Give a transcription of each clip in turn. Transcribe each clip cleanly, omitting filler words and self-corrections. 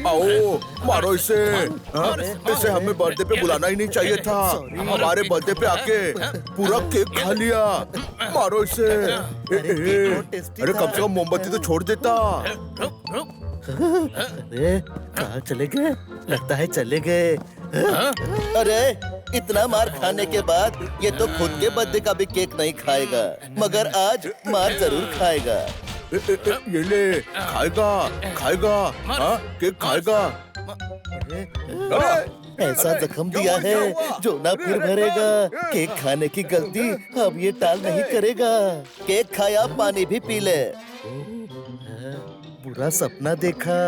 आओ मारो इसे। हाँ? इसे हमें बर्थडे पे बुलाना ही नहीं चाहिए था। हमारे बर्थडे पे आके पूरा केक खा लिया। मारो इसे। अरे कम से कम मोमबत्ती तो छोड़ देता। अरे कहाँ चले गए? लगता है चले गए। अरे इतना मार खाने के बाद ये तो खुद के बर्थडे का भी केक नहीं खाएगा, मगर आज मार जरूर खाएगा। ये ले, खाएगा खाएगा। हाँ केक खाएगा। अरे ऐसा जख्म दिया है जो ना फिर भरेगा। केक खाने की गलती अब ये टाल नहीं करेगा। केक खाया, पानी भी पी ले। बुरा सपना देखा।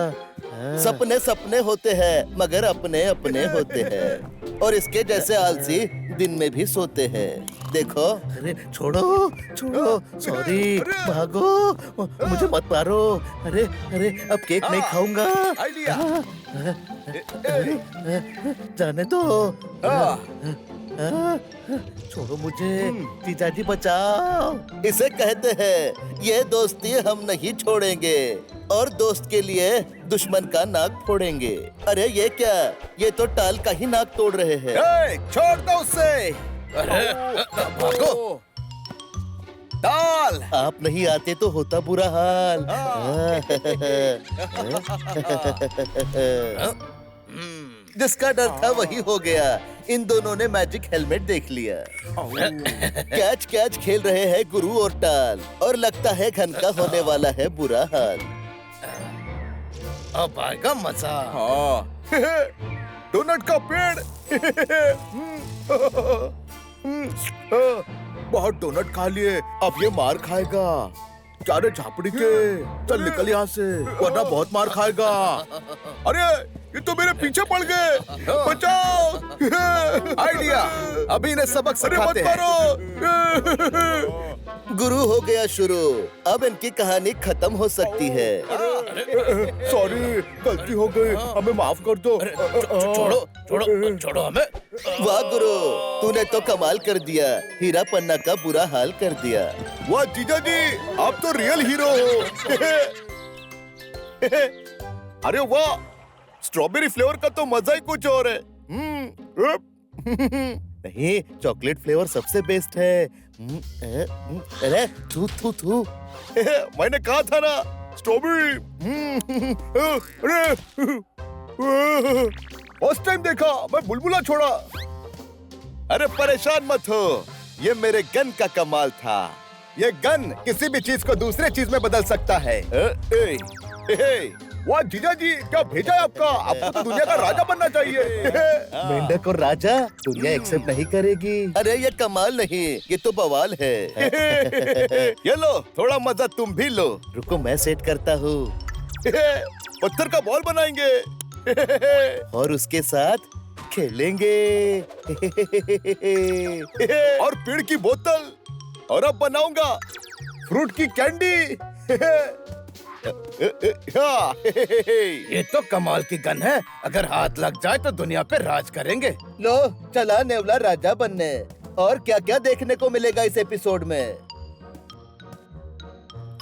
सपने सपने होते हैं मगर अपने अपने होते हैं, और इसके जैसे आलसी दिन में भी सोते हैं। देखो। अरे छोड़ो छोड़ो, सॉरी, भागो, मुझे मत मारो। अरे अरे अब केक नहीं खाऊंगा। जाने दो। छोड़ो मुझे, जीजाजी बचाओ। इसे कहते हैं ये दोस्ती हम नहीं छोड़ेंगे, और दोस्त के लिए दुश्मन का नाक फोड़ेंगे। अरे ये क्या, ये तो टाल का ही नाक तोड़ रहे हैं। छोड़ दो उसे। अरे भागो। टाल। आप नहीं आते तो होता बुरा हाल। जिसका डर था वही हो गया। इन दोनों ने मैजिक हेलमेट देख लिया। कैच कैच खेल रहे हैं गुरु और टाल, और लगता है घन का होने वाला है बुरा हाल। अब आएगा मजा। हाँ डोनट का पेड़। बहुत डोनट खा लिए, अब ये मार खाएगा। क्या रे झापड़ी के, चल निकल यहाँ से वरना बहुत मार खाएगा। अरे ये तो मेरे पीछे पड़ गए, बचाओ। आइडिया, अभी इन्हें सबक सिखाते हैं। गुरु हो गया शुरू, अब इनकी कहानी खत्म हो सकती है। सॉरी, गलती हो गई, हमें माफ कर दो। छोड़ो छोड़ो छोड़ो हमें। वाह गुरु, तूने तो कमाल कर दिया। हीरा पन्ना का बुरा हाल कर दिया। वाह जीजा जी, आप तो रियल हीरो हो। अरे वाह, स्ट्रॉबेरी फ्लेवर का तो मजा ही कुछ और है। नहीं, चॉकलेट फ्लेवर सबसे बेस्ट है। अरे थू थू थू। मैंने कहा था ना, स्ट्रॉबेरी। फर्स्ट टाइम देखा मैं बुलबुला छोड़ा। अरे परेशान मत हो, ये मेरे गन का कमाल था। ये गन किसी भी चीज को दूसरे चीज में बदल सकता है। वाह जीजा जी, क्या भेजा है आपका? आपको तो दुनिया का राजा बनना चाहिए। मेंढक और राजा दुनिया एक्सेप्ट नहीं करेगी। अरे ये कमाल नहीं, ये तो बवाल है। ये लो, थोड़ा मजा तुम भी लो। रुको मैं सेट करता हूँ। पत्थर का बॉल बनाएंगे। और उसके साथ खेलेंगे। और पेड़ की बोतल, और अब बनाऊंगा फ्रूट की कैंडी। ये तो कमाल की गन है, अगर हाथ लग जाए तो दुनिया पे राज करेंगे। लो चला नेवला राजा बनने। और क्या क्या देखने को मिलेगा इस एपिसोड में।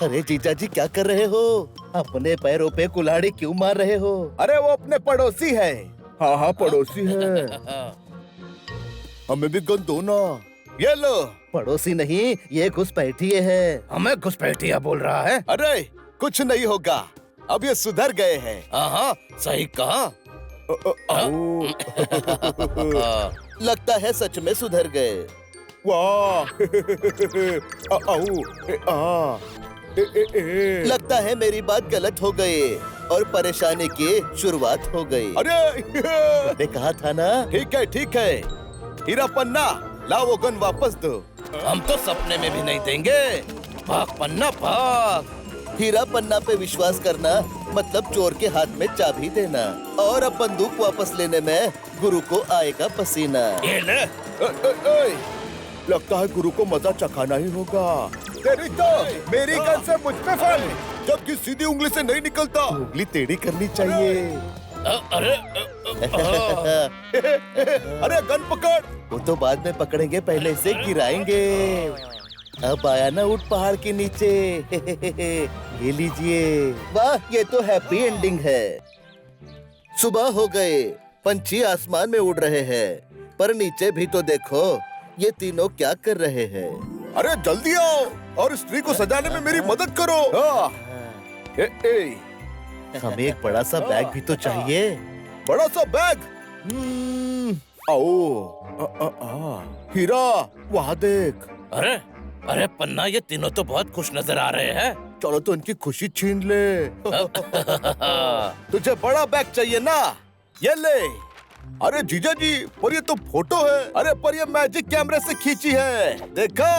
अरे जीजा जी क्या कर रहे हो? अपने पैरों पे कुल्हाड़ी क्यों मार रहे हो? अरे वो अपने पड़ोसी है। हाँ हाँ पड़ोसी है। हमें भी गन दो ना। ये लो। पड़ोसी नहीं, ये घुसपैठिए है। हमें घुसपैठिया बोल रहा है। अरे कुछ नहीं होगा, अब ये सुधर गए हैं। हाँ सही कहा। लगता है सच में सुधर गए। वाह। लगता है मेरी बात गलत हो गई और परेशानी की शुरुआत हो गई। अरे मैंने कहा था ना। ठीक है। हीरा पन्ना, लाओ वो गन वापस दो। हम तो सपने में भी नहीं देंगे। भाग पन्ना भाग। हीरा पन्ना पे विश्वास करना मतलब चोर के हाथ में चाबी देना, और अब बंदूक वापस लेने में गुरु को आएगा पसीना। ये ले। लगता है गुरु को मजा चखाना ही होगा। तेरी तो मेरी गन से मुझ पे फल, जबकि सीधी उंगली से नहीं निकलता। उंगली टेढ़ी करनी चाहिए। अरे अरे गन पकड़। वो तो बाद में पकड़ेंगे, पहले इसे गिराएंगे। अब आया ना ऊंट पहाड़ के नीचे। ये लीजिए। वाह, ये तो हैप्पी एंडिंग है। सुबह हो गए, पंछी आसमान में उड़ रहे हैं, पर नीचे भी तो देखो, ये तीनों क्या कर रहे हैं? अरे जल्दी आओ और इस ट्री को सजाने में मेरी मदद करो। हमें एक बड़ा सा बैग भी तो चाहिए। बड़ा सा बैग। आओ। हीरा, वहाँ देख। अरे अरे पन्ना, ये तीनों तो बहुत खुश नजर आ रहे हैं। चलो तो इनकी खुशी छीन ले। तुझे बड़ा बैग चाहिए ना? ये ले। अरे जीजा जी, पर ये तो फोटो है। अरे पर ये मैजिक कैमरे से खींची है, देखा?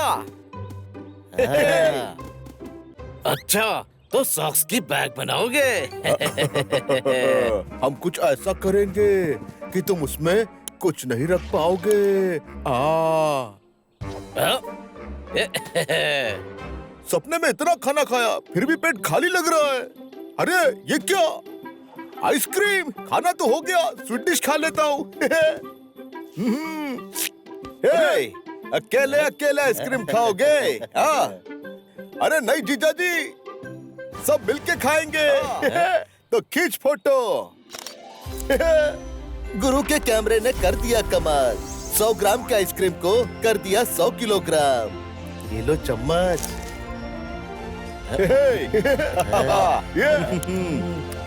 अच्छा, तो सॉक्स की बैग बनाओगे? हम कुछ ऐसा करेंगे कि तुम उसमें कुछ नहीं रख पाओगे। सपने में इतना खाना खाया, फिर भी पेट खाली लग रहा है। अरे ये क्या? आइसक्रीम। खाना तो हो गया, स्वीट डिश खा लेता हूँ। अकेले अकेले आइसक्रीम खाओगे? अरे नहीं जीजा जी, सब मिलके खाएंगे। तो खींच फोटो। गुरु के कैमरे ने कर दिया कमाल। 100 ग्राम के आइसक्रीम को कर दिया 100 किलोग्राम। ये लो चम्मच।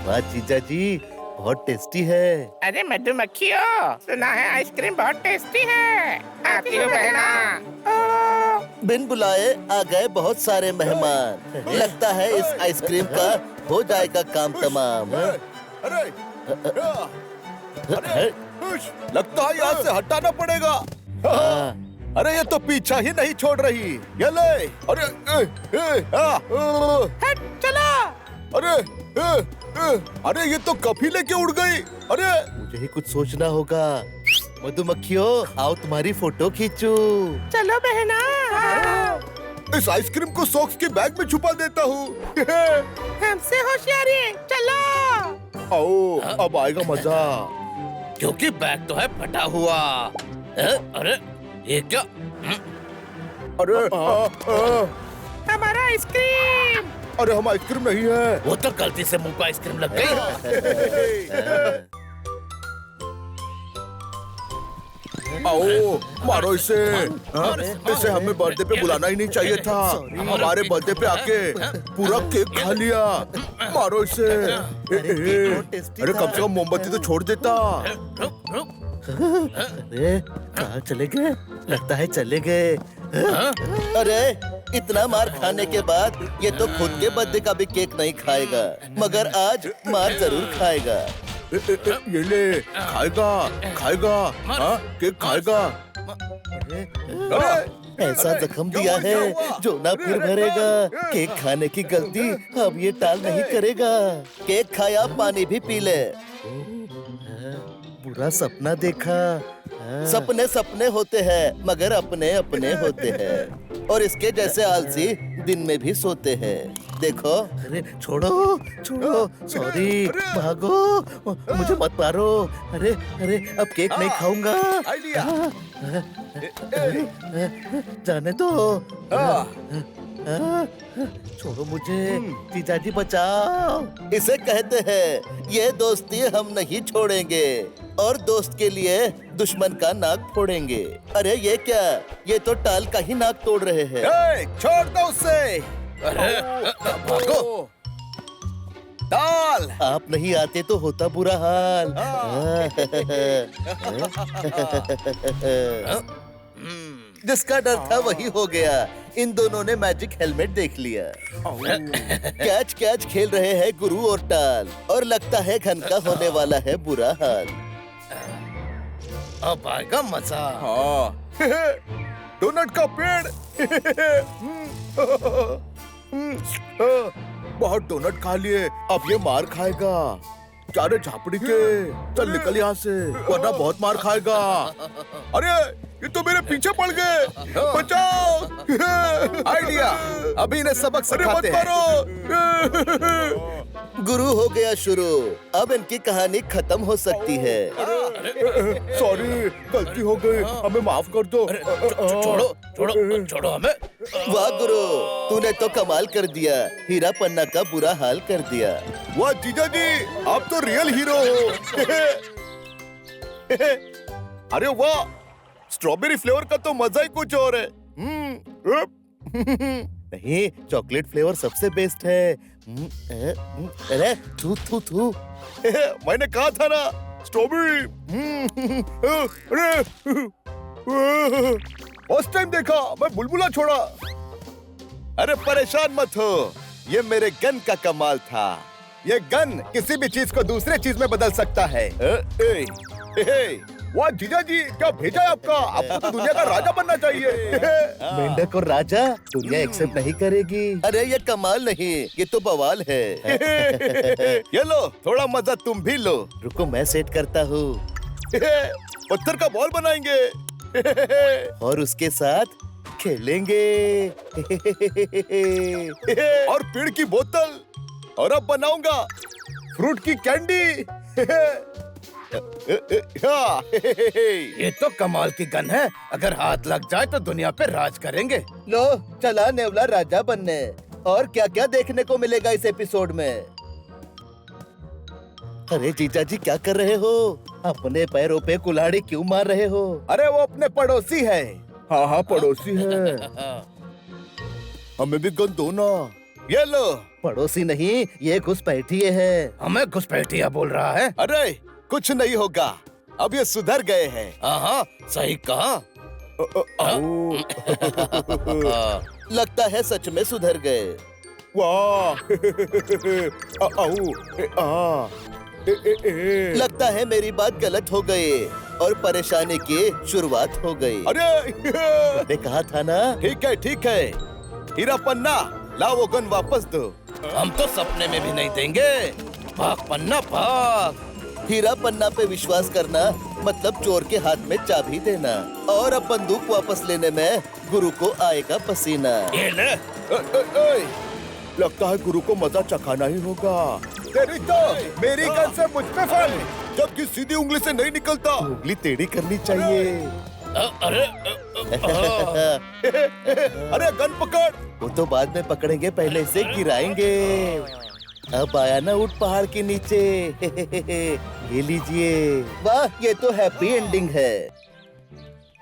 वाह जीजा जी, बहुत टेस्टी है। अरे मधुमक्खियों, सुना है आइसक्रीम बहुत टेस्टी है। आती हो बहना। बिन बुलाए आ गए बहुत सारे मेहमान। लगता है इस आइसक्रीम का हो जाएगा काम तमाम। अरे लगता है यहाँ से हटाना पड़ेगा। अरे ये तो पीछा ही नहीं छोड़ रही। ये ले। अरे हट चलो। अरे ये तो कभी लेके उड़ गई। अरे मुझे ही कुछ सोचना होगा। मधुमक्खियों, आओ तुम्हारी फोटो खींचू। चलो बहना। इस आइसक्रीम को सॉक्स के बैग में छुपा देता हूँ। हमसे होशियारी, चलो। आओ, अब आएगा मजा। क्योंकि बैग तो है फटा हुआ। अरे ये क्या? अरे हमारा आइसक्रीम। अरे हम आइसक्रीम नहीं है। वो तो गलती से मुंह पे आइसक्रीम लग गई। आओ, मारो इसे। इसे हमें बर्थडे पे बुलाना ही नहीं चाहिए था। हमारे बर्थडे पे आके पूरा केक खा लिया। मारो इसे। अरे कम से कम मोमबत्ती तो छोड़ देता। अरे कहाँ चले गए? लगता है चले गए। अरे इतना मार खाने के बाद ये तो खुद के बर्थडे का भी केक नहीं खाएगा, मगर आज मार जरूर खाएगा। ये ले, खाएगा खाएगा। हाँ, केक खाएगा। ऐसा जख्म दिया है जो ना फिर भरेगा। केक खाने की गलती अब ये टाल नहीं करेगा। केक खाया, पानी भी पी ले। बुरा सपना देखा। सपने सपने होते हैं, मगर अपने अपने होते हैं। और इसके जैसे आलसी दिन में भी सोते हैं। देखो। अरे छोड़ो छोड़ो, सॉरी, भागो, मुझे मत मारो। अरे अरे अब केक नहीं खाऊंगा। आइडिया। जाने दो। छोड़ो मुझे, जीजाजी बचाओ। इसे कहते हैं ये दोस्ती हम नहीं छोड़ेंगे, और दोस्त के लिए दुश्मन का नाक फोड़ेंगे। अरे ये क्या? ये तो टाल का ही नाक तोड़ रहे हैं। छोड़ दो उसे। भागो। टाल। आप नहीं आते तो होता बुरा हाल। जिसका डर था वही हो गया। इन दोनों ने मैजिक हेलमेट देख लिया। कैच कैच खेल रहे हैं गुरु और टाल, और लगता है घन का होने वाला है बुरा हाल। अब आएगा मजा। डोनट का पेड़। बहुत डोनट खा लिए, अब ये मार खाएगा। क्या रे झापड़ी के, चल निकल यहाँ से, वरना बहुत मार खाएगा। अरे ये तो मेरे पीछे पड़ गए, बचाओ। आइडिया, अभी इन्हें सबक अरे मत सिखाते हैं। मारो। गुरु हो गया शुरू। अब इनकी कहानी खत्म हो सकती है। सॉरी, गलती हो गई, हमें माफ कर दो। छोड़ो छोड़ो छोड़ो हमें। वाह गुरु, तूने तो कमाल कर दिया, हीरा पन्ना का बुरा हाल कर दिया। वाह जीजा जी, आप तो रियल हीरो हो। अरे वाह, स्ट्रॉबेरी फ्लेवर का तो मजा ही कुछ और है। नहीं, चॉकलेट फ्लेवर सबसे बेस्ट है। अरे थू थू थू। मैंने कहा था ना, स्ट्रॉबेरी। उस टाइम देखा, मैं बुलबुला छोड़ा। अरे परेशान मत हो, ये मेरे गन का कमाल था। ये गन किसी भी चीज को दूसरे चीज में बदल सकता है। वाह जीजा जी, क्या भेजा है आपका? आपको तो दुनिया का राजा बनना चाहिए। मेंढक और राजा दुनिया एक्सेप्ट नहीं करेगी। अरे ये कमाल नहीं, ये तो बवाल है। ये लो, थोड़ा मजा तुम भी लो। रुको मैं सेट करता हूँ। पत्थर का बॉल बनाएंगे और उसके साथ खेलेंगे। और पेड़ की बोतल, और अब बनाऊंगा फ्रूट की कैंडी। ये तो कमाल की गन है, अगर हाथ लग जाए तो दुनिया पे राज करेंगे। लो चला नेवला राजा बनने। और क्या क्या देखने को मिलेगा इस एपिसोड में? अरे जीजा जी क्या कर रहे हो? अपने पैरों पे कुल्हाड़ी क्यों मार रहे हो? अरे वो अपने पड़ोसी है। हाँ हाँ पड़ोसी है। हमें भी गन दो ना। ये लो। पड़ोसी नहीं, ये घुसपैठिए है। हमें घुसपैठिया बोल रहा है। अरे कुछ नहीं होगा, अब ये सुधर गए हैं। हाँ सही कहा। लगता है सच में सुधर गए। वाह। लगता है मेरी बात गलत हो गई और परेशानी की शुरुआत हो गई। अरे मैंने कहा था ना। ठीक है, हीरा पन्ना लाओ वो गन वापस दो। हम तो सपने में भी नहीं देंगे। भाग पन्ना भाग। हीरा पन्ना पे विश्वास करना मतलब चोर के हाथ में चाबी देना। और अब बंदूक वापस लेने में गुरु को आएगा पसीना। ये ले। लगता है गुरु को मजा चखाना ही होगा। तेरी तो मेरी गन से मुझ पे फाड़, जबकि सीधी उंगली से नहीं निकलता। उंगली टेढ़ी करनी चाहिए। अरे अरे गन पकड़। वो तो बाद में पकड़ेंगे, पहले इसे गिराएंगे। अब आया ना ऊंट पहाड़ के नीचे। ये लीजिए। वाह, ये तो हैप्पी एंडिंग है।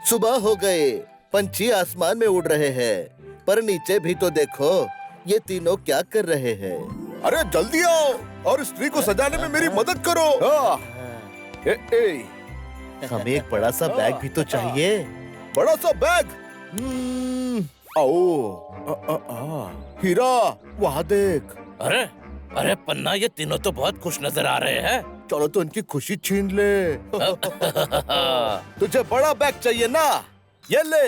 सुबह हो गए, पंछी आसमान में उड़ रहे हैं, पर नीचे भी तो देखो, ये तीनों क्या कर रहे हैं। अरे जल्दी आओ और स्त्री को सजाने में मेरी मदद करो। हमें एक बड़ा सा बैग भी तो चाहिए। बड़ा सा बैग। आओ। हीरा वहाँ देख। अरे पन्ना, ये तीनों तो बहुत खुश नजर आ रहे हैं। चलो तो इनकी खुशी छीन ले। तुझे बड़ा बैग चाहिए ना? ये ले।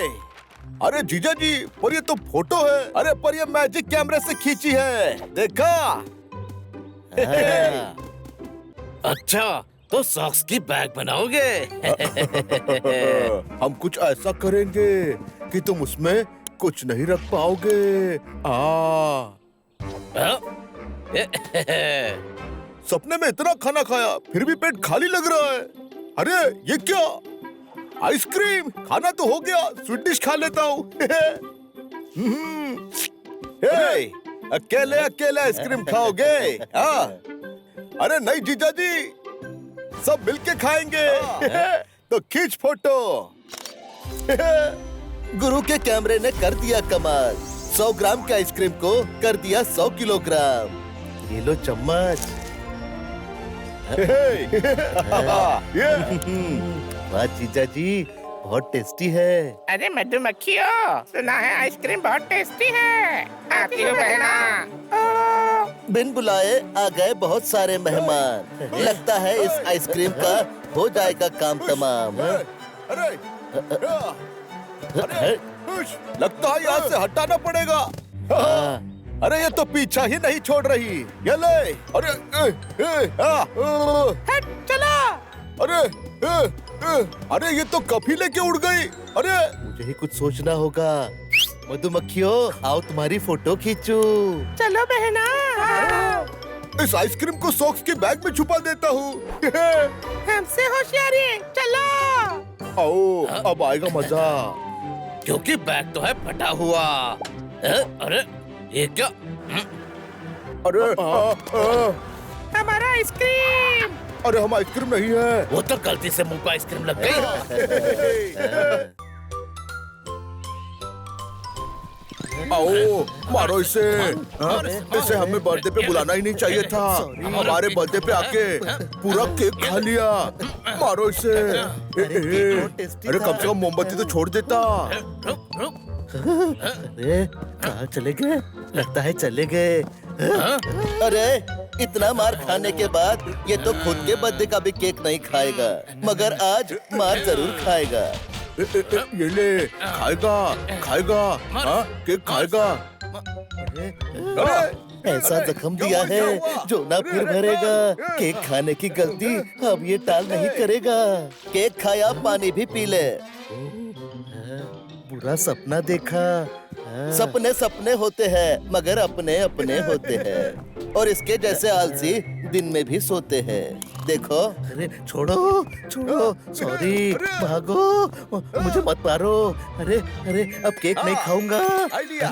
अरे जीजा जी, पर ये तो फोटो है। अरे पर ये मैजिक कैमरे से खींची है, देखा? अच्छा, तो सॉक्स की बैग बनाओगे? हम कुछ ऐसा करेंगे कि तुम उसमें कुछ नहीं रख पाओगे। सपने में इतना खाना खाया, फिर भी पेट खाली लग रहा है। अरे ये क्या? आइसक्रीम। खाना तो हो गया, स्वीट डिश खा लेता हूँ। अकेले अकेले आइसक्रीम खाओगे? अरे नहीं जीजा जी, सब मिलके खाएंगे। तो खींच फोटो। गुरु के कैमरे ने कर दिया कमाल। 100 ग्राम के आइसक्रीम को कर दिया 100 किलोग्राम। ये लो चम्मच। वाह जीजा जी, बहुत टेस्टी है। अरे मधुमक्खियों, सुना है आइसक्रीम बहुत टेस्टी है। आती हूँ बहना। बिन बुलाए आ गए बहुत सारे मेहमान। लगता है इस आइसक्रीम का हो जाएगा काम तमाम। अरे लगता है यहाँ से हटाना पड़ेगा। अरे ये तो पीछा ही नहीं छोड़ रही। ये ले। अरे हट चला। अरे ये तो कभी लेके उड़ गई। अरे मुझे ही कुछ सोचना होगा। मधुमक्खियों, आओ तुम्हारी फोटो खींचूं। चलो बहना। इस आइसक्रीम को सॉक्स के बैग में छुपा देता हूँ। हमसे होशियारी, चलो। आओ, अब आएगा मजा। क्योंकि बैग तो है फटा हुआ। अरे ये क्या? अरे हमारा आइसक्रीम। अरे हम आइसक्रीम नहीं है। वो तो गलती से मुंह पे आइसक्रीम लग गई। आओ, मारो इसे। इसे हमें बर्थडे पे बुलाना ही नहीं चाहिए था। हमारे बर्थडे पे आके पूरा केक खा लिया। मारो इसे। अरे कम से कम मोमबत्ती तो छोड़ देता। अरे कहाँ चले गए? लगता है चले गए। अरे इतना मार खाने के बाद ये तो खुद के बर्थडे का भी केक नहीं खाएगा, मगर आज मार जरूर खाएगा। ये ले, खाएगा खाएगा। हाँ, केक खाएगा। अरे ऐसा जख्म दिया है जो ना फिर भरेगा। केक खाने की गलती अब ये टाल नहीं करेगा। केक खाया, पानी भी पी ले। बुरा सपना देखा। सपने सपने होते हैं, मगर अपने अपने होते हैं। और इसके जैसे आलसी दिन में भी सोते हैं। देखो। अरे छोड़ो छोड़ो, सॉरी, भागो, मुझे मत मारो। अरे अरे अब केक नहीं खाऊंगा। आइडिया।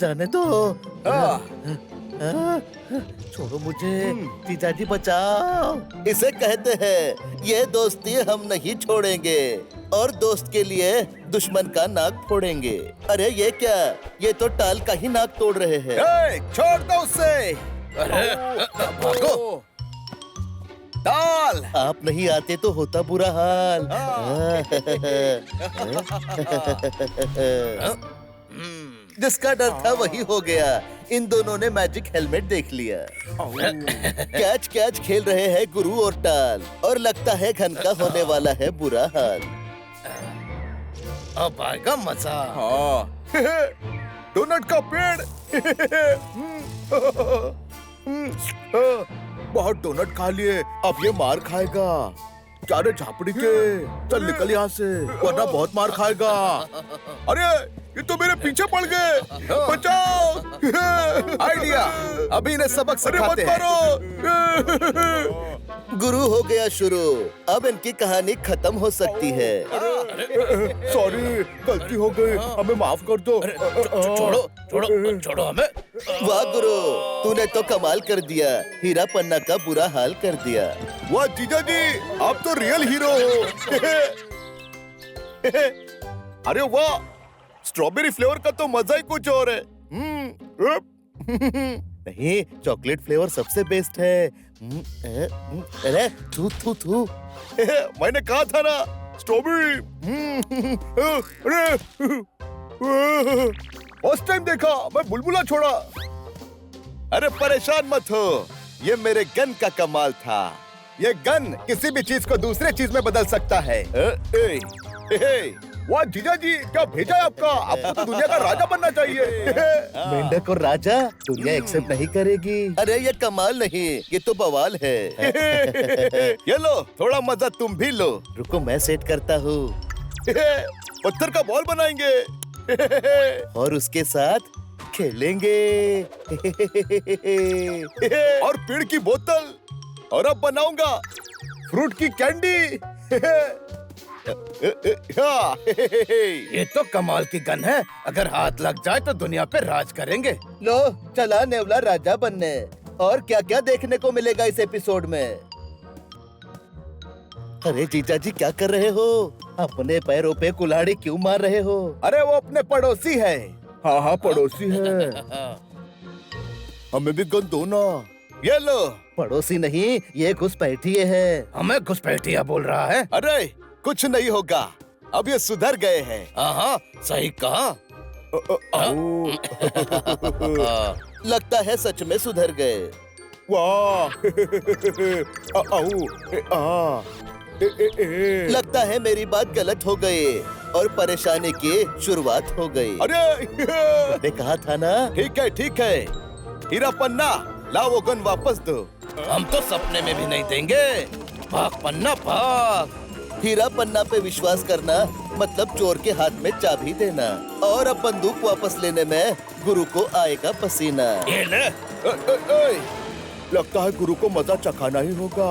जाने दो। छोड़ो मुझे, जीजाजी बचाओ। इसे कहते हैं ये दोस्ती हम नहीं छोड़ेंगे, और दोस्त के लिए दुश्मन का नाक फोड़ेंगे। अरे ये क्या, ये तो टाल का ही नाक तोड़ रहे हैं। छोड़ दो उसे। अरे भागो। टाल। आप नहीं आते तो होता बुरा हाल। जिसका डर था वही हो गया। इन दोनों ने मैजिक हेलमेट देख लिया। कैच कैच खेल रहे हैं गुरु और टाल, और लगता है घन का होने वाला है बुरा हाल। अब आएगा मजा। हाँ। डोनट का पेड़। बहुत डोनट खा लिए, अब ये मार खाएगा। क्या रे झापड़ी के, चल निकल यहाँ से, वरना बहुत मार खाएगा। अरे ये तो मेरे पीछे पड़ गए। बचाओ। आइडिया, अभी इन्हें सबक सिखाते हैं। गुरु हो गया शुरू। अब इनकी कहानी खत्म हो सकती है। सॉरी, गलती हो गई, हमें माफ कर दो। छोड़ो छोड़ो छोड़ो हमें। वाह गुरु, तूने तो कमाल कर दिया। हीरा पन्ना का बुरा हाल कर दिया। वाह जीजा जी, आप तो रियल हीरो हो। अरे वाह, स्ट्रॉबेरी फ्लेवर का तो मजा ही कुछ और है। नहीं, चॉकलेट फ्लेवर सबसे बेस्ट है। अरे थू थू थू। मैंने कहा था ना, स्ट्रॉबेरी। फर्स्ट टाइम देखा मैं बुलबुला छोड़ा। अरे परेशान मत हो, ये मेरे गन का कमाल था। ये गन किसी भी चीज को दूसरे चीज में बदल सकता है। वाह जीजा जी, क्या भेजा है आपका? आपको तो दुनिया का राजा बनना चाहिए। मेंढक और राजा दुनिया एक्सेप्ट नहीं करेगी। अरे ये कमाल नहीं, ये तो बवाल है। ये लो, थोड़ा मजा तुम भी लो। रुको मैं सेट करता हूँ। पत्थर का बॉल बनाएंगे। और उसके साथ खेलेंगे। और पेड़ की बोतल। और अब बनाऊंगा फ्रूट की कैंडी। ये तो कमाल की गन है, अगर हाथ लग जाए तो दुनिया पे राज करेंगे। लो चला नेवला राजा बनने। और क्या क्या देखने को मिलेगा इस एपिसोड में। अरे जीजा जी क्या कर रहे हो? अपने पैरों पे कुल्हाड़ी क्यों मार रहे हो? अरे वो अपने पड़ोसी है। हाँ हाँ, पड़ोसी है। हमें भी गन दो ना। ये लो। पड़ोसी नहीं, ये घुसपैठिए है। हमें घुसपैठिया बोल रहा है। अरे कुछ नहीं होगा, अब ये सुधर गए हैं। हाँ सही कहा। लगता है सच में सुधर गए। वाह। लगता है मेरी बात गलत हो गई और परेशानी की शुरुआत हो गई। अरे मैंने कहा था ना। ठीक है, हीरा पन्ना लाओ वो गन वापस दो। हम तो सपने में भी नहीं देंगे। भाग पन्ना भाग। हीरा पन्ना पे विश्वास करना मतलब चोर के हाथ में चाबी देना। और अब बंदूक वापस लेने में गुरु को आएगा पसीना। ये ले। लगता है गुरु को मजा चखाना ही होगा।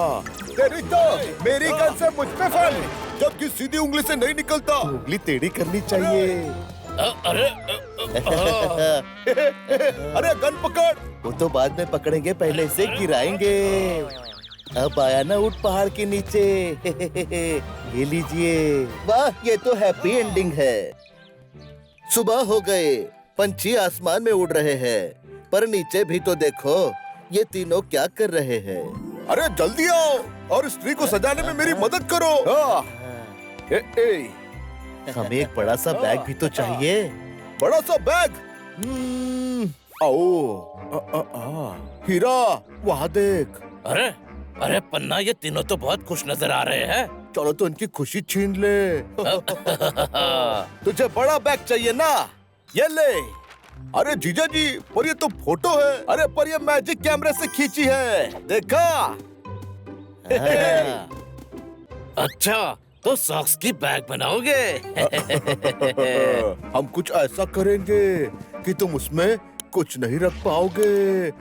तेरी तो मेरी गन से मुझ पे फल, जबकि सीधी उंगली से नहीं निकलता। उंगली टेढ़ी करनी चाहिए। अरे अरे गन पकड़। वो तो बाद में पकड़ेंगे, पहले इसे गिराएंगे। अब आया ना ऊंट पहाड़ के नीचे। ये लीजिए। वाह, ये तो हैप्पी एंडिंग है। सुबह हो गए, पंछी आसमान में उड़ रहे हैं, पर नीचे भी तो देखो, ये तीनों क्या कर रहे हैं। अरे जल्दी आओ और स्त्री को सजाने में मेरी मदद करो। हमें एक बड़ा सा बैग भी तो चाहिए। बड़ा सा बैग। आओ। हीरा, वहाँ देख। अरे अरे पन्ना, ये तीनों तो बहुत खुश नजर आ रहे हैं। चलो तो इनकी खुशी छीन ले। तुझे बड़ा बैग चाहिए ना, ये ले। अरे जीजा जी, पर ये तो फोटो है। अरे पर ये मैजिक कैमरे से खींची है, देखा? अच्छा, तो सॉक्स की बैग बनाओगे? हम कुछ ऐसा करेंगे कि तुम उसमें कुछ नहीं रख पाओगे।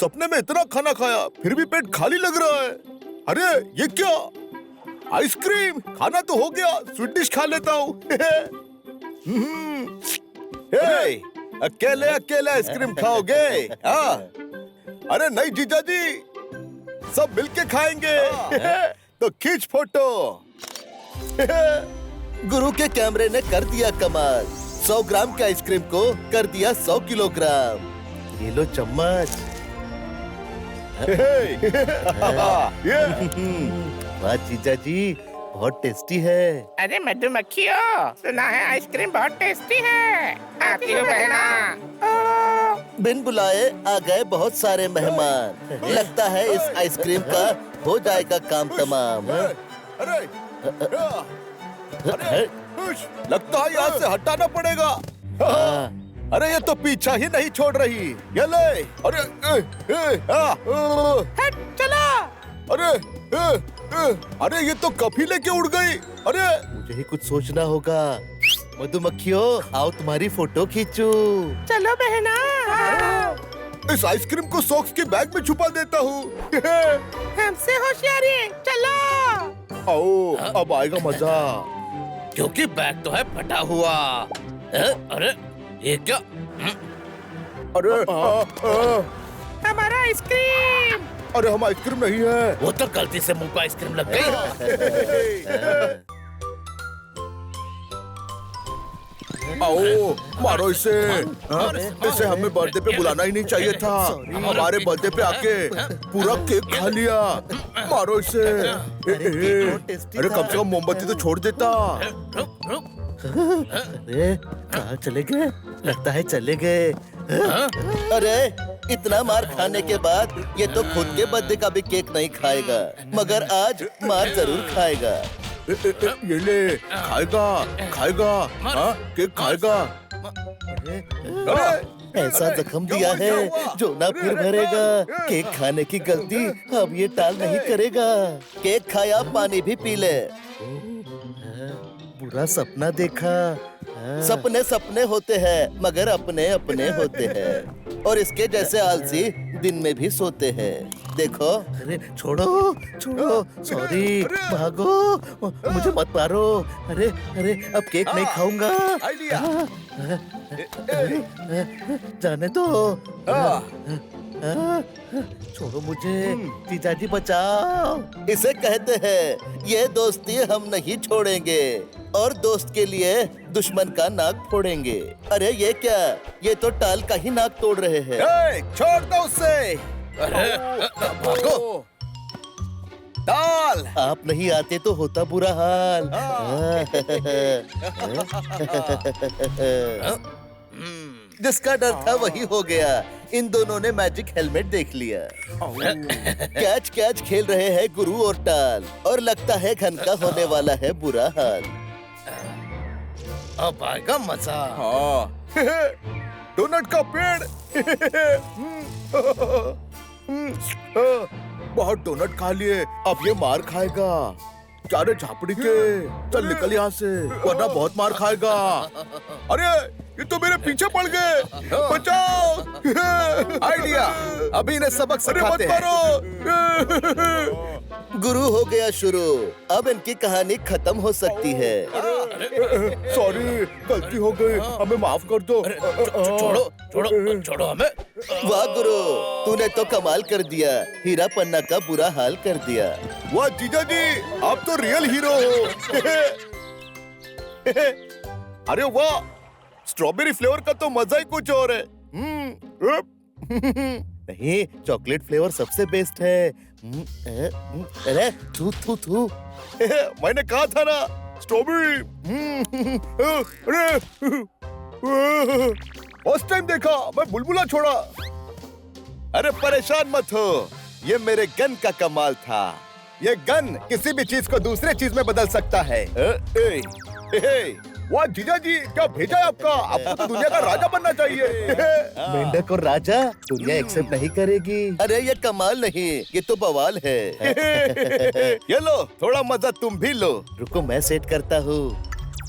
सपने में इतना खाना खाया, फिर भी पेट खाली लग रहा है। अरे ये क्या? आइसक्रीम। खाना तो हो गया, स्वीट डिश खा लेता हूँ। अकेले अकेले आइसक्रीम खाओगे? हाँ? अरे नहीं जीजा जी, सब मिलके खाएंगे। तो खींच फोटो। गुरु के कैमरे ने कर दिया कमाल। 100 ग्राम के आइसक्रीम को कर दिया 100 किलोग्राम। ये लो चम्मच। वाह जीजा जी, बहुत टेस्टी है। अरे मधुमक्खियों, सुना है आइसक्रीम बहुत टेस्टी है। आती हो बहना। बिन बुलाए आ गए बहुत सारे मेहमान। लगता है इस आइसक्रीम का हो जाएगा काम तमाम। अरे लगता है यहाँ से हटाना पड़ेगा। अरे ये तो पीछा ही नहीं छोड़ रही। ये ले। अरे हट चला। अरे ये तो कभी लेके उड़ गई। अरे मुझे ही कुछ सोचना होगा। मधुमक्खियों, आओ तुम्हारी फोटो खींचूं। चलो बहना। इस आइसक्रीम को सॉक्स के बैग में छुपा देता हूँ। हमसे होशियारी, चलो। आओ, अब आएगा मजा। क्योंकि बैग तो है फटा हुआ। अरे ये क्या? अरे हमारा आइसक्रीम। अरे हम आइसक्रीम नहीं है। वो तो गलती से मुंह पर आइसक्रीम लग गई। आओ, मारो इसे। इसे हमें बर्थडे पे बुलाना ही नहीं चाहिए था। हमारे बर्थडे पे आके पूरा केक खा लिया। मारो इसे। अरे कम से कम मोमबत्ती तो छोड़ देता। अरे कहाँ चले गए? लगता है चले गए। अरे इतना मार खाने के बाद ये तो खुद के बर्थडे का भी केक नहीं खाएगा, मगर आज मार जरूर खाएगा। ये ले, खाएगा खाएगा। हाँ, केक खाएगा। अरे ऐसा जख्म दिया है जो ना फिर भरेगा। केक खाने की गलती अब ये टाल नहीं करेगा। केक खाया, पानी भी पी ले। बुरा सपना देखा। सपने सपने होते हैं, मगर अपने अपने होते हैं। और इसके जैसे आलसी दिन में भी सोते हैं। देखो। अरे छोड़ो छोड़ो, सॉरी, भागो, मुझे मत मारो। अरे अरे अब केक नहीं खाऊंगा। जाने दो। छोड़ो मुझे, जीजा जी बचाओ। इसे कहते हैं ये दोस्ती हम नहीं छोड़ेंगे, और दोस्त के लिए दुश्मन का नाक फोड़ेंगे। अरे ये क्या? ये तो टाल का ही नाक तोड़ रहे हैं। छोड़ दो उसे। भागो। डाल। आप नहीं आते तो होता बुरा हाल। जिसका डर था वही हो गया। इन दोनों ने मैजिक हेलमेट देख लिया। कैच कैच खेल रहे हैं गुरु और टाल, और लगता है घन का होने वाला है बुरा हाल। अब आएगा मजा। हाँ। डोनट का पेड़। बहुत डोनट खा लिए, अब ये मार खाएगा। क्या रे झापड़ी के, चल निकल यहाँ से वरना बहुत मार खाएगा। अरे ये तो मेरे पीछे पड़ गए, बचाओ। आइडिया, अभी इन्हें सबक अरे मत सिखाते हैं। मारो। गुरु हो गया शुरू। अब इनकी कहानी खत्म हो सकती है। सॉरी, गलती हो गई, हमें माफ कर दो। छोड़ो छोड़ो छोड़ो हमें। वाह गुरु, तूने तो कमाल कर दिया। हीरा पन्ना का बुरा हाल कर दिया। वाह जीजा जी, आप तो रियल हीरो हो। अरे वाह, स्ट्रॉबेरी फ्लेवर का तो मजा ही कुछ और है। नहीं, चॉकलेट फ्लेवर सबसे बेस्ट है। अरे थू थू थू। मैंने कहा था ना, स्ट्रॉबेरी। फर्स्ट टाइम देखा, मैं बुलबुला छोड़ा। अरे परेशान मत हो, ये मेरे गन का कमाल था। ये गन किसी भी चीज को दूसरे चीज में बदल सकता है। वाह जीजा जी, क्या भेजा है आपका? आपको तो दुनिया का राजा बनना चाहिए। मेंढक और राजा दुनिया एक्सेप्ट नहीं करेगी। अरे ये कमाल नहीं, ये तो बवाल है। ये लो, थोड़ा मजा तुम भी लो। रुको मैं सेट करता हूँ।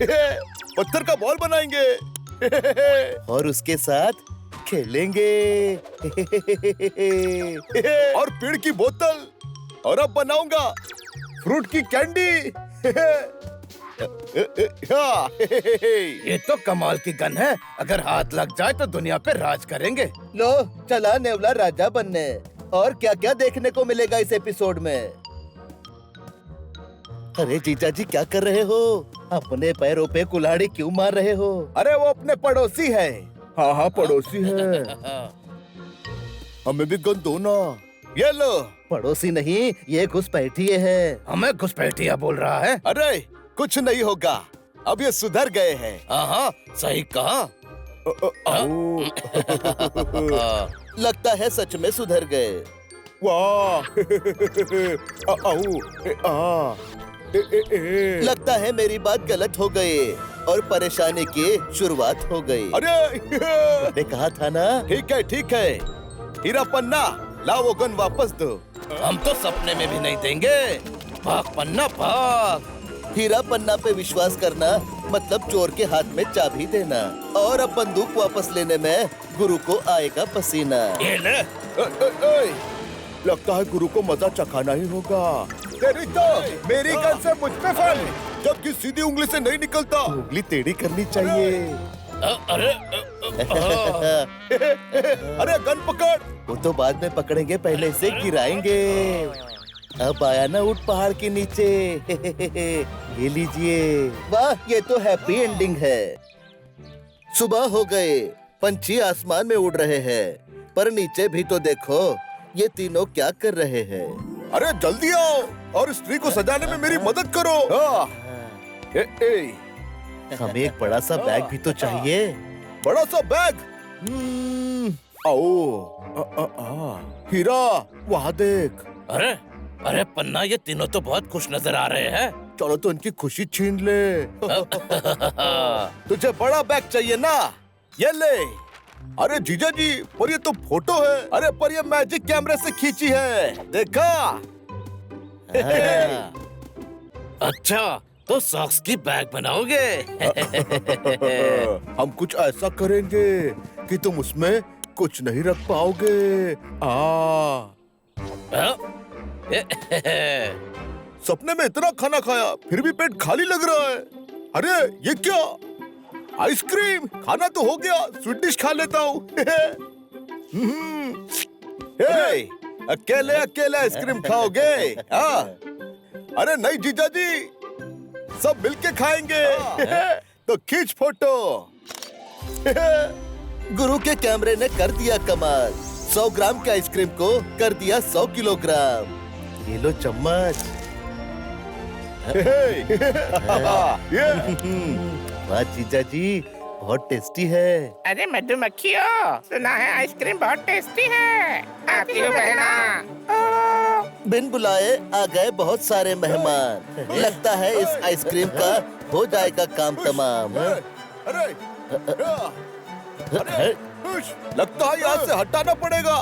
पत्थर का बॉल बनाएंगे। और उसके साथ खेलेंगे। और पेड़ की बोतल। और अब बनाऊंगा फ्रूट की कैंडी। ये तो कमाल की गन है, अगर हाथ लग जाए तो दुनिया पे राज करेंगे। लो चला नेवला राजा बनने। और क्या क्या देखने को मिलेगा इस एपिसोड में। अरे जीजा जी क्या कर रहे हो? अपने पैरों पे कुल्हाड़ी क्यों मार रहे हो? अरे वो अपने पड़ोसी है। हाँ हाँ, पड़ोसी है। हमें भी गन दो ना। ये लो। पड़ोसी नहीं, ये घुसपैठिए है। हमें घुसपैठिया बोल रहा है। अरे कुछ नहीं होगा, अब ये सुधर गए हैं। हाँ सही कहा। लगता है सच में सुधर गए। वाह। लगता है मेरी बात गलत हो गई और परेशानी की शुरुआत हो गई। अरे मैंने कहा था ना। ठीक है। हीरा पन्ना, लाओ वो गन वापस दो। हम तो सपने में भी नहीं देंगे। भाग पन्ना भाग। हीरा पन्ना पे विश्वास करना मतलब चोर के हाथ में चाबी देना। और अब बंदूक वापस लेने में गुरु को आएगा पसीना। ये ले। लगता है गुरु को मजा चखाना ही होगा। तेरी तो मेरी गन से मुझ पे फल। जबकि सीधी उंगली से नहीं निकलता। उंगली टेढ़ी करनी चाहिए। अरे अरे गन पकड़। वो तो बाद में पकड़ेंगे, पहले इसे गिराएंगे। अब आया ना ऊंट पहाड़ के नीचे। ये लीजिए। वाह, ये तो हैप्पी एंडिंग है। सुबह हो गए, पंछी आसमान में उड़ रहे हैं, पर नीचे भी तो देखो, ये तीनों क्या कर रहे हैं। अरे जल्दी आओ और स्त्री को सजाने में मेरी मदद करो। हमें एक बड़ा सा बैग भी तो चाहिए। बड़ा सा बैग। आओ। हीरा, वहाँ देख। अरे अरे पन्ना, ये तीनों तो बहुत खुश नजर आ रहे हैं। चलो तो इनकी खुशी छीन ले। तुझे बड़ा बैग चाहिए ना, ये ले। अरे जीजा जी, पर ये तो फोटो है। अरे पर ये मैजिक कैमरे से खींची है, देखा? अच्छा, तो सॉक्स की बैग बनाओगे? हम कुछ ऐसा करेंगे कि तुम उसमें कुछ नहीं रख पाओगे। सपने में इतना खाना खाया, फिर भी पेट खाली लग रहा है। अरे ये क्या? आइसक्रीम। खाना तो हो गया, स्वीट डिश खा लेता हूँ। अकेले अकेले आइसक्रीम खाओगे? हाँ? अरे नहीं जीजा जी, सब मिलके खाएंगे। तो खींच फोटो। गुरु के कैमरे ने कर दिया कमाल। 100 ग्राम के आइसक्रीम को कर दिया 100 किलोग्राम। ये लो चम्मच। वाह जीजा जी, बहुत टेस्टी है। अरे मधुमक्खियों, सुना है आइसक्रीम बहुत टेस्टी है। आती हो बहना। बिन बुलाए आ गए बहुत सारे मेहमान। लगता है इस आइसक्रीम का हो जाएगा काम तमाम। अरे लगता है यहाँ से हटाना पड़ेगा।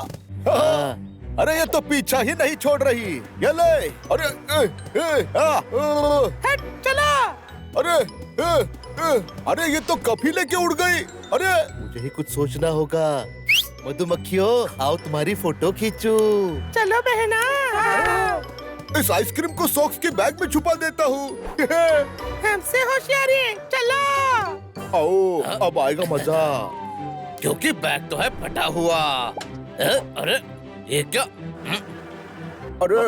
अरे ये तो पीछा ही नहीं छोड़ रही। ये ले। अरे हट चलो। अरे ये तो कभी लेके उड़ गई। अरे मुझे ही कुछ सोचना होगा। मधुमक्खियों, आओ तुम्हारी फोटो खींचू। चलो बहना। इस आइसक्रीम को सॉक्स के बैग में छुपा देता हूँ। हमसे होशियारी। चलो। आओ, अब आएगा मजा। क्योंकि बैग तो है फटा हुआ। अरे ये क्या? अरे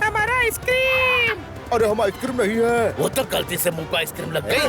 हमारा आइसक्रीम। अरे हम आइसक्रीम नहीं है। वो तो गलती से मुंह पे आइसक्रीम लग गई।